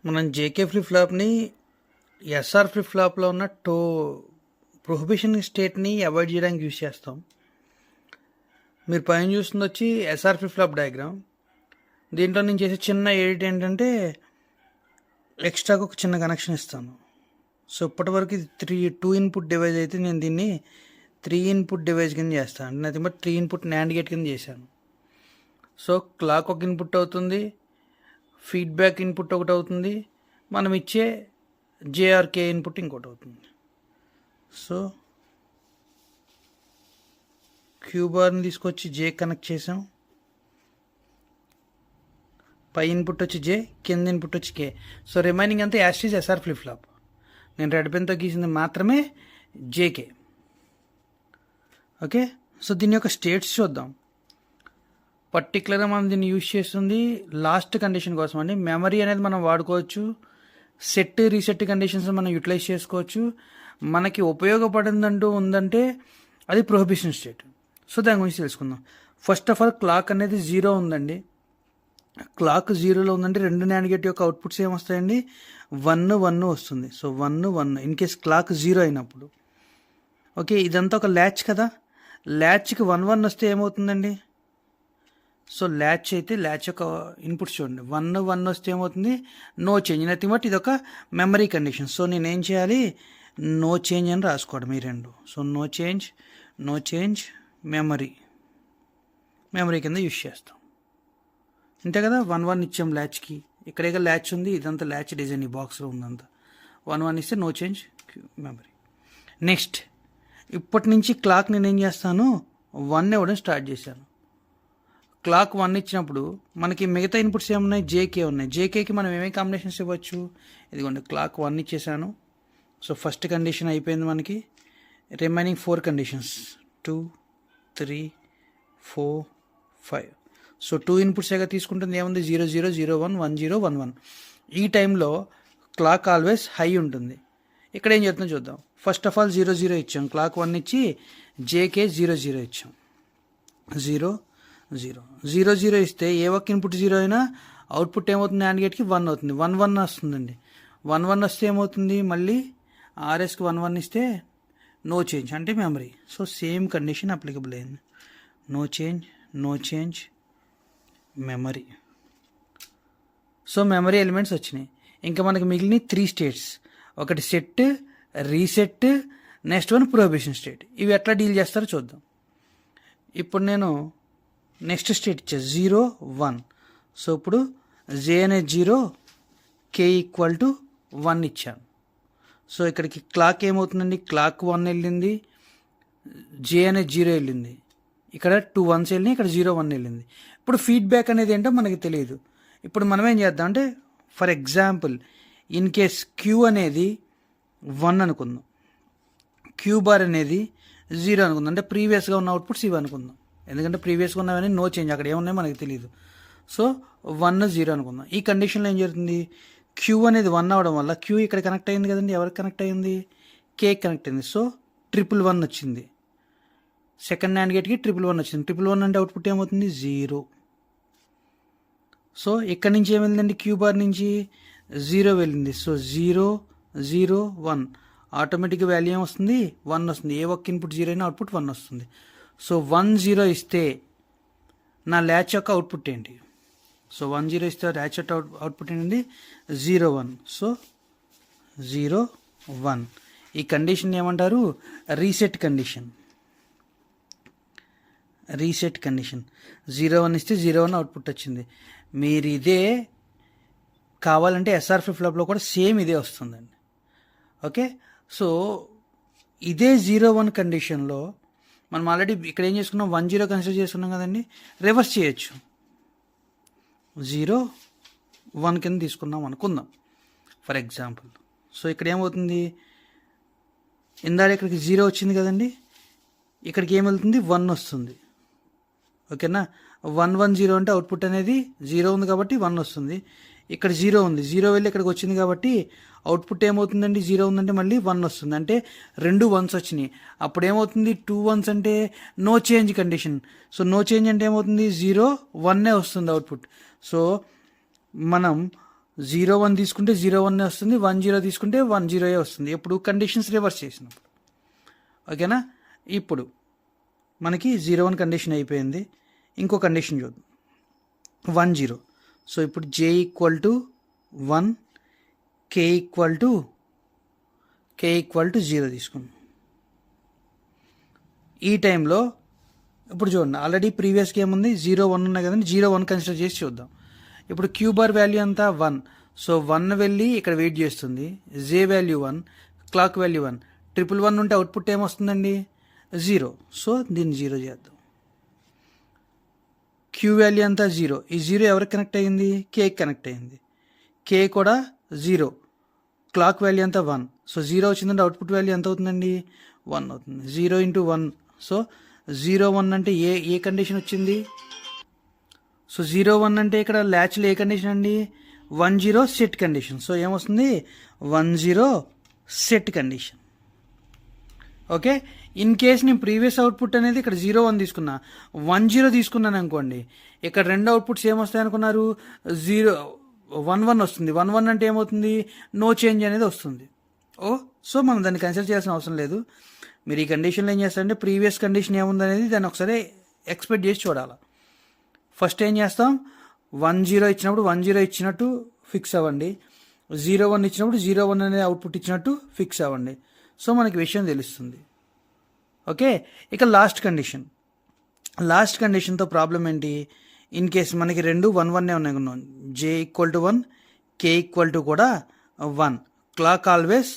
మనం JK flip ఫ్లాప్ని SR flip ఫ్లాప్లో ఉన్న prohibition స్టేట్ని avoid చేయడానికి యూజ్ చేస్తాం. మీరు పైన చూస్తుంది వచ్చి ఎస్ఆర్ ఫ్లిప్ ఫ్లాప్ డయాగ్రామ్. దీంట్లో నేను చేసే చిన్న ఎడిట్ ఏంటంటే ఎక్స్ట్రాగా ఒక చిన్న కనెక్షన్ ఇస్తాను. సో ఇప్పటివరకు ఇది 2 ఇన్పుట్ డివైస్ అయితే నేను దీన్ని 3 ఇన్పుట్ డివైస్ కింద చేస్తాను. అంటే nothing but 3 input NAND gate కింద చేశాను. సో క్లాక్ ఒక ఇన్పుట్ అవుతుంది, ఫీడ్బ్యాక్ ఇన్పుట్ ఒకటి అవుతుంది, మనం ఇచ్చే JRK ఇన్పుట్ ఇంకోటి అవుతుంది. సో క్యూ బార్ని తీసుకొచ్చి J కనెక్ట్ చేసాం. పై ఇన్పుట్ వచ్చి J, కింద ఇన్పుట్ వచ్చి K. సో రిమైనింగ్ అంతా యాస్టీజ్ ఎస్ఆర్ ఫ్లిప్ ఫ్లాప్. నేను రెడ్ పెన్తో గీసింది మాత్రమే JK. ఓకే, సో దీని యొక్క స్టేట్స్ చూద్దాం. పర్టికులర్గా మనం దీన్ని యూజ్ చేస్తుంది లాస్ట్ కండిషన్ కోసం అండి. మెమరీ అనేది మనం వాడుకోవచ్చు, సెట్ రీసెట్ కండిషన్స్ మనం యూటిలైజ్ చేసుకోవచ్చు. మనకి ఉపయోగపడిందంటూ ఉందంటే అది ప్రొహిబిషన్ స్టేట్. సో దాని గురించి తెలుసుకుందాం. ఫస్ట్ ఆఫ్ ఆల్ క్లాక్ అనేది 0 ఉందండి. క్లాక్ 0లో ఉందంటే రెండు NAND గేట్ యొక్క అవుట్పుట్స్ ఏమొస్తాయండి? 1 1 వస్తుంది. సో 1 1 ఇన్ కేస్ క్లాక్ 0 అయినప్పుడు. ఓకే, ఇదంతా ఒక ల్యాచ్ కదా. ల్యాచ్కి 1 1 వస్తే ఏమవుతుందండి? సో ల్యాచ్ అయితే ల్యాచ్ యొక్క ఇన్పుట్స్ చూడండి, 1 1 వస్తే ఏమవుతుంది? No change. నథింగ్ బట్ ఇది ఒక మెమరీ కండిషన్. సో నేనేం చేయాలి? నో చేంజ్ అని రాసుకోవడం ఈ రెండు. సో నో చేంజ్ మెమరీ కింద యూజ్ చేస్తాం. అంతే కదా. 1 1 ఇచ్చాం ల్యాచ్కి. ఇక్కడే ల్యాచ్ ఉంది, ఇదంతా ల్యాచ్ డిజైన్ ఈ బాక్స్లో ఉందంతా. 1 1 ఇస్తే నో చేంజ్ మెమరీ. నెక్స్ట్ ఇప్పటి నుంచి క్లాక్ నేను ఏం చేస్తాను? 1 ఇవ్వడం స్టార్ట్ చేశాను. క్లాక్ 1 ఇచ్చినప్పుడు మనకి మిగతా ఇన్పుట్స్ ఏమున్నాయి? JK ఉన్నాయి. JKకి మనం ఏమేమి కాంబినేషన్స్ ఇవ్వచ్చు? ఇదిగోండి, క్లాక్ 1 ఇచ్చేసాను. సో ఫస్ట్ కండిషన్ అయిపోయింది మనకి. Remaining 4 conditions 2 3 4 5. సో 2 ఇన్పుట్స్గా తీసుకుంటుంది. ఏముంది? 0 0 0 1 1 0 1 1. ఈ టైంలో క్లాక్ ఆల్వేస్ హై ఉంటుంది. ఇక్కడ ఏం చేస్తుందో చూద్దాం. ఫస్ట్ ఆఫ్ ఆల్ 0 0 ఇచ్చాం. క్లాక్ 1 ఇచ్చి JK 0 0 ఇచ్చాం. 0 0 0 0 ఇస్తే ఏ ఒక్క ఇన్పుట్ 0 అయినా అవుట్పుట్ ఏమవుతుంది? NAND గేట్కి 1 అవుతుంది. 1 1 వస్తుందండి. 1 1 వస్తే ఏమవుతుంది? మళ్ళీ RSకి 1 1 ఇస్తే నో చేంజ్ అంటే memory. So same condition applicable అయింది. No change memory. So memory elements వచ్చినాయి. ఇంకా మనకి మిగిలిన 3 స్టేట్స్. ఒకటి set, reset, next one prohibition state. ఇవి ఎట్లా డీల్ చేస్తారో చూద్దాం. ఇప్పుడు నేను నెక్స్ట్ స్టేట్ ఇచ్చా 0 1. సో ఇప్పుడు J అనేది 0, K = 1 ఇచ్చాను. సో ఇక్కడికి క్లాక్ ఏమవుతుందండి? క్లాక్ 1 వెళ్ళింది, J అనేది 0 వెళ్ళింది, ఇక్కడ 2 1s వెళ్ళినాయి, ఇక్కడ 0 1 వెళ్ళింది. ఇప్పుడు ఫీడ్బ్యాక్ అనేది ఏంటో మనకి తెలియదు. ఇప్పుడు మనం ఏం చేద్దాం అంటే, for example in case Q అనేది 1 అనుకుందాం, క్యూ బార్ అనేది 0 అనుకుందాం. అంటే ప్రీవియస్గా ఉన్న అవుట్పుట్స్ ఇవి అనుకుందాం. ఎందుకంటే ప్రీవియస్గా ఉన్నవన్నీ నో చేంజ్, అక్కడ ఏమున్నాయో మనకి తెలియదు. సో 1 0 అనుకుందాం. ఈ కండిషన్లో ఏం జరుగుతుంది? క్యూ అనేది 1 అవ్వడం వల్ల క్యూ ఇక్కడ కనెక్ట్ అయింది కదండి. ఎవరికి కనెక్ట్ అయింది? కేక్ కనెక్ట్ అయింది. సో 1 1 వచ్చింది. సెకండ్ NAND గేట్కి 1 1 వచ్చింది. 1 1 అంటే అవుట్పుట్ ఏమవుతుంది? 0. సో ఇక్కడ నుంచి ఏం వెళ్ళిందండి? క్యూ బార్ నుంచి 0 వెళ్ళింది. సో 0 0 1 ఆటోమేటిక్గా వాల్యూ ఏమొస్తుంది? 1 వస్తుంది. ఏ ఒక్క ఇన్పుట్ 0 అయినా అవుట్పుట్ 1 వస్తుంది. సో 1 0 ఇస్తే నా ల్యాచ్ యొక్క అవుట్పుట్ ఏంటి? సో 1 0 ఇస్తే ల్యాచ్ యొక్క అవుట్పుట్ ఏంటండి? 0 1. సో 0 1. ఈ కండిషన్ ఏమంటారు? Reset condition. 0 1 ఇస్తే 0 1 అవుట్పుట్ వచ్చింది. మీరు ఇదే కావాలంటే ఎస్ఆర్ ఫ్లిప్ ఫ్లాప్లో కూడా సేమ్ ఇదే వస్తుందండి. ఓకే, సో ఇదే 0 1 కండిషన్లో మనం ఆల్రెడీ ఇక్కడ ఏం చేసుకున్నాం? 1 0 కన్సిడర్ చేసుకున్నాం కదండి. రివర్స్ చేయొచ్చు. 0 1 కింద తీసుకున్నాం అనుకుందాం ఫర్ ఎగ్జాంపుల్. సో ఇక్కడ ఏమవుతుంది? ఇందాక ఇక్కడికి 0 వచ్చింది కదండి, ఇక్కడికి ఏం వెళ్తుంది? 1 వస్తుంది. ఓకేనా. 1 1 0 అంటే అవుట్పుట్ అనేది 0 ఉంది కాబట్టి 1 వస్తుంది. ఇక్కడ 0 ఉంది, 0 వెళ్ళి ఇక్కడికి వచ్చింది కాబట్టి అవుట్పుట్ ఏమవుతుందండి? 0 ఉందంటే మళ్ళీ 1 వస్తుంది. అంటే 2 1s వచ్చినాయి. అప్పుడు ఏమవుతుంది? 2 1s అంటే no change condition. So no change అంటే ఏమవుతుంది? 0 1 వస్తుంది అవుట్పుట్. సో మనం 01 తీసుకుంటే 01 వస్తుంది, 10 తీసుకుంటే 10 వస్తుంది. ఎప్పుడు కండిషన్స్ రివర్స్ చేసినప్పుడు. ఓకేనా. ఇప్పుడు మనకి 01 కండిషన్ అయిపోయింది. ఇంకో కండిషన్ చూద్దాం, 10. సో ఇప్పుడు j equal to 1, k equal to 0 తీసుకున్నాం. ఈ టైంలో ఇప్పుడు చూడండి, ఆల్రెడీ ప్రీవియస్గా ఏముంది 01 ఉన్నాయి కదండి, 01 కన్సిడర్ చేసి చూద్దాం. ఇప్పుడు క్యూ బార్ వాల్యూ అంతా 1. సో 1 వెళ్ళి ఇక్కడ వెయిట్ చేస్తుంది. జే వాల్యూ 1, క్లాక్ వాల్యూ 1. 111 ఉంటే అవుట్పుట్ ఏమొస్తుందండి? 0. సో దీన్ని 0 చేద్దాం. క్యూ వాల్యూ అంతా 0. ఈ 0 ఎవరికి కనెక్ట్ అయ్యింది? కేకి కనెక్ట్ అయ్యింది. కే కూడా 0. క్లాక్ వాల్యూ అంతా 1. సో 0 వచ్చిందంటే అవుట్పుట్ వాల్యూ ఎంత అవుతుందండి? 1 అవుతుంది. 0 × 1. సో 01 అంటే ఏ కండిషన్ వచ్చింది? సో 01 అంటే ఇక్కడ ల్యాచ్లో ఏ కండిషన్ అండి? 10 సెట్ కండిషన్. సో ఏమొస్తుంది? 10 set condition. Okay. In case నేను ప్రీవియస్ అవుట్పుట్ అనేది ఇక్కడ 01 తీసుకున్నా, 10 తీసుకున్నాను అనుకోండి, ఇక్కడ రెండు అవుట్పుట్స్ ఏమొస్తాయి అనుకున్నారు? 11 వస్తుంది. 11 అంటే ఏమవుతుంది? నో చేంజ్ అనేది వస్తుంది. సో మనం దాన్ని కన్సిడర్ చేయాల్సిన అవసరం లేదు. మీరు ఈ కండిషన్లో ఏం చేస్తారంటే ప్రీవియస్ కండిషన్ ఏముందనేది దాన్ని ఒకసారి ఎక్స్పెక్ట్ చేసి చూడాలి. ఫస్ట్ ఏం చేస్తాం, 10 ఇచ్చినప్పుడు 10 ఇచ్చినట్టు ఫిక్స్ అవ్వండి. 01 ఇచ్చినప్పుడు 01 అనేది అవుట్పుట్ ఇచ్చినట్టు ఫిక్స్ అవ్వండి. సో మనకి విషయం తెలుస్తుంది. ఓకే. ఇక లాస్ట్ కండిషన్తో ప్రాబ్లం ఏంటి? ఇన్ కేస్ మనకి రెండు 1 ఉన్నాయి ఉన్నాం, J equal to 1, K equal to కూడా 1, క్లాక్ ఆల్వేస్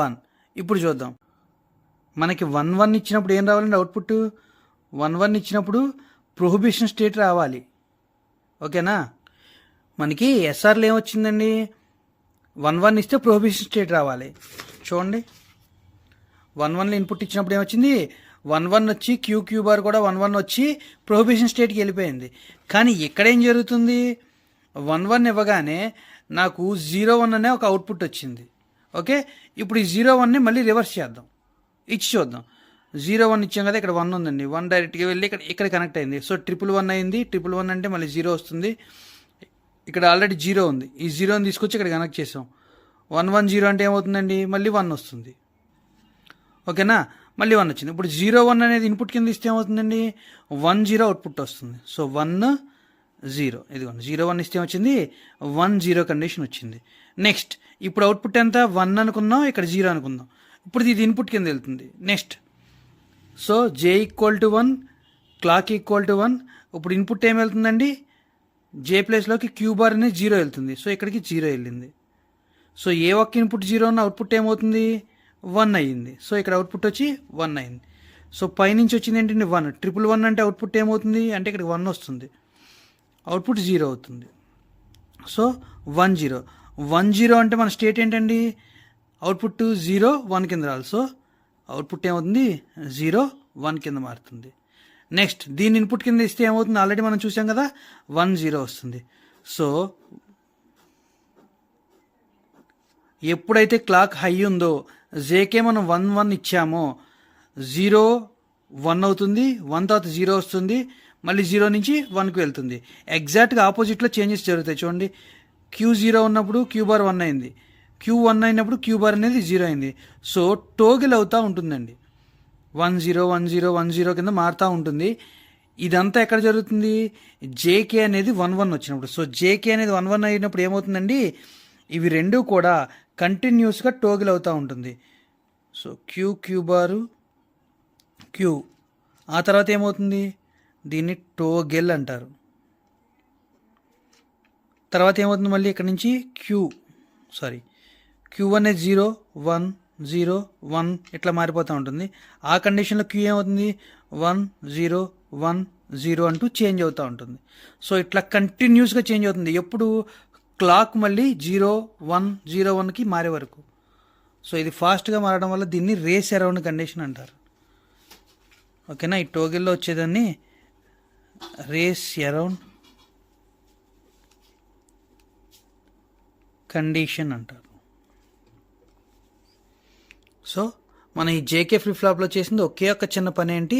1. ఇప్పుడు చూద్దాం, మనకి 1 ఇచ్చినప్పుడు ఏం రావాలండి అవుట్పుట్? 1 ఇచ్చినప్పుడు ప్రొహిబిషన్ స్టేట్ రావాలి. ఓకేనా. మనకి ఎస్ఆర్లో ఏమొచ్చిందండి? 1 ఇస్తే ప్రొహిబిషన్ స్టేట్ రావాలి. చూడండి, 1లో ఇన్పుట్ ఇచ్చినప్పుడు ఏమొచ్చింది? 11 వచ్చి క్యూ బార్ కూడా 11 వచ్చి ప్రొహిబిషన్ స్టేట్కి వెళ్ళిపోయింది. కానీ ఇక్కడ ఏం జరుగుతుంది? 11 ఇవ్వగానే నాకు 01 అనే ఒక అవుట్పుట్ వచ్చింది. ఓకే. ఇప్పుడు ఈ 01ని మళ్ళీ రివర్స్ చేద్దాం, ఇచ్చి చూద్దాం. 01 ఇచ్చాం కదా, ఇక్కడ 1 ఉందండి. 1 డైరెక్ట్గా వెళ్ళి ఇక్కడ కనెక్ట్ అయింది. సో 111 అయింది. 111 అంటే మళ్ళీ 0 వస్తుంది. ఇక్కడ ఆల్రెడీ 0 ఉంది. ఈ 0ని తీసుకొచ్చి ఇక్కడ కనెక్ట్ చేసాం. 110 అంటే ఏమవుతుందండి? మళ్ళీ 1 వస్తుంది. ఓకేనా. మళ్ళీ 1 వచ్చింది. ఇప్పుడు 01 అనేది ఇన్పుట్ కింద ఇస్తే ఏమవుతుందండి? 10 అవుట్పుట్ వస్తుంది. సో 1 0. ఇదిగోండి, 01 ఇస్తే వచ్చింది 10 కండిషన్ వచ్చింది. నెక్స్ట్ ఇప్పుడు అవుట్పుట్ ఎంత? 1 అనుకుందాం, ఇక్కడ 0 అనుకుందాం. ఇప్పుడు ఇది ఇన్పుట్ కింద వెళ్తుంది. Next so J equal to 1, clock equal to 1. ఇప్పుడు ఇన్పుట్ ఏం వెళ్తుందండి? జే ప్లేస్లోకి క్యూ బార్ అనేది 0 వెళ్తుంది. సో ఇక్కడికి 0 వెళ్ళింది. సో ఏ ఒక్క ఇన్పుట్ 0 ఉన్న అవుట్పుట్ ఏమవుతుంది? 1 అయ్యింది. సో ఇక్కడ అవుట్పుట్ వచ్చి 1 అయింది. సో పైనుంచి వచ్చింది ఏంటంటే 1. 111 అంటే అవుట్పుట్ ఏమవుతుంది అంటే ఇక్కడికి 1 వస్తుంది, అవుట్పుట్ 0 అవుతుంది. సో 10 అంటే మన స్టేట్ ఏంటండి? అవుట్పుట్ 0 1 కింద రావాలి. సో అవుట్పుట్ ఏమవుతుంది? 0 1 కింద మారుతుంది. నెక్స్ట్ దీని ఇన్పుట్ కింద ఇస్తే ఏమవుతుంది? ఆల్రెడీ మనం చూసాం కదా, 10 వస్తుంది. సో ఎప్పుడైతే క్లాక్ హై ఉందో, జేకే మనం 1 ఇచ్చామో, 0 1 అవుతుంది, 1 తర్వాత 0 వస్తుంది, మళ్ళీ 0 నుంచి 1కి వెళ్తుంది. ఎగ్జాక్ట్గా ఆపోజిట్లో చేంజెస్ జరుగుతాయి. చూడండి, Q0 ఉన్నప్పుడు క్యూ బార్ 1 అయింది, Q1 అయినప్పుడు క్యూ బార్ అనేది 0 అయింది. సో టోగిల్ అవుతూ ఉంటుందండి, 10 కింద మారుతూ ఉంటుంది. ఇదంతా ఎక్కడ జరుగుతుంది? జేకే అనేది 11 వచ్చినప్పుడు. సో జేకే అనేది 11 అయినప్పుడు ఏమవుతుందండి? ఇవి రెండు కూడా కంటిన్యూస్గా టోగిల్ అవుతూ ఉంటుంది. సో క్యూ బారు క్యూ, ఆ తర్వాత ఏమవుతుంది? దీన్ని టోగెల్ అంటారు. తర్వాత ఏమవుతుంది? మళ్ళీ ఇక్కడ నుంచి క్యూ అనేది 0 1 0 1 ఇట్లా మారిపోతూ ఉంటుంది. ఆ కండిషన్లో క్యూ ఏమవుతుంది? 1 0 1 0 అంటూ చేంజ్ అవుతూ ఉంటుంది. సో ఇట్లా కంటిన్యూస్గా చేంజ్ అవుతుంది. ఎప్పుడు? క్లాక్ మళ్ళీ 0 1 0 1కి మారే వరకు. సో ఇది ఫాస్ట్గా మారడం వల్ల దీన్ని రేస్ అరౌండ్ కండిషన్ అంటారు. ఓకేనా. ఈ టోగిల్లో వచ్చేదాన్ని రేస్ అరౌండ్ కండిషన్ అంటారు. సో మన ఈ జేకే ఫ్లిప్ ఫ్లాప్లో చేసింది ఒకే ఒక చిన్న పని ఏంటి?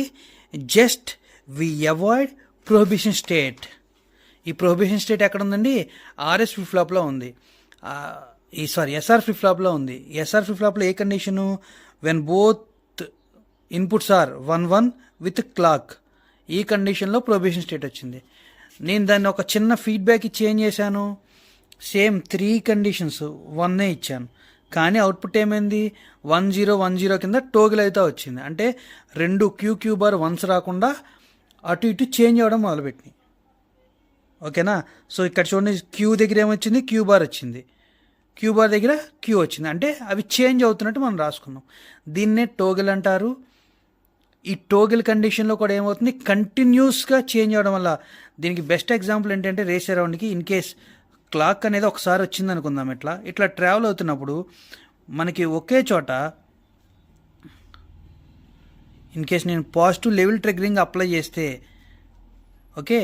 Just we avoid prohibition state. ఈ ప్రొహిబిషన్ స్టేట్ ఎక్కడ ఉందండి? ఆర్ఎస్ ఫ్లిప్ ఫ్లాప్లో ఉంది. ఎస్ఆర్ ఫ్లిప్ ఫ్లాప్లో ఉంది. ఎస్ఆర్ ఫ్లిప్ ఫ్లాప్లో ఏ condition? When both inputs are 1-1 with clock. ఈ కండిషన్లో ప్రొహిబిషన్ స్టేట్ వచ్చింది. నేను దాన్ని ఒక చిన్న ఫీడ్బ్యాక్ ఇచ్చి ఏం చేశాను, సేమ్ 3 కండిషన్స్ 1 ఇచ్చాను, కానీ అవుట్పుట్ ఏమైంది? 1010 కింద టోగిల్ అయితే వచ్చింది. అంటే 2 క్యూ బార్ 1s రాకుండా అటు ఇటు చేంజ్ అవ్వడం మొదలుపెట్టినాయి. ఓకేనా? సో ఇక్కడ చూడండి, క్యూ దగ్గర ఏమొచ్చింది? క్యూ బార్ వచ్చింది, క్యూ బార్ దగ్గర క్యూ వచ్చింది. అంటే అవి చేంజ్ అవుతున్నట్టు మనం రాసుకున్నాం. దీన్నే టోగిల్ అంటారు. ఈ టోగిల్ కండిషన్లో కూడా ఏమవుతుంది? కంటిన్యూస్గా చేంజ్ అవ్వడం వల్ల. దీనికి బెస్ట్ ఎగ్జాంపుల్ ఏంటంటే రేస్ అరౌండ్కి ఇన్ కేస్ క్లాక్ అనేది ఒకసారి వచ్చింది అనుకుందాం, ఇట్లా ట్రావెల్ అవుతున్నప్పుడు మనకి ఒకే చోట ఇన్ కేస్ నేను పాజిటివ్ లెవెల్ ట్రిగ్గరింగ్ అప్లై చేస్తే, ఓకే,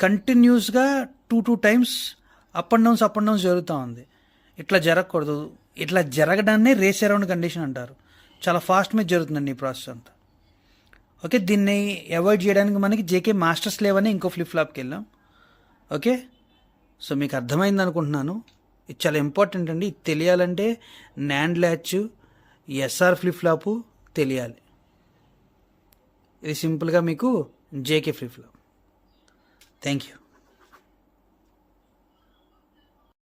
కంటిన్యూస్గా 2 టైమ్స్ అప్ అండ్ డౌన్స్ జరుగుతూ ఉంది. ఇట్లా జరగకూడదు. ఇట్లా జరగడాన్నే రేస్ అరౌండ్ కండిషన్ అంటారు. చాలా ఫాస్ట్ మీద జరుగుతుందండి ఈ ప్రాసెస్ అంతా. ఓకే, దీన్ని అవాయిడ్ చేయడానికి మనకి జేకే మాస్టర్ స్లేవ్ అని ఇంకో ఫ్లిప్ ఫ్లాప్కి వెళ్ళాం. ఓకే, సో మీకు అర్థమైంది అనుకుంటున్నాను. ఇది చాలా ఇంపార్టెంట్ అండి. ఇది తెలియాలంటే NAND latch, SR flip flop తెలియాలి. ఇది సింపుల్గా మీకు JK flip flop. Thank you.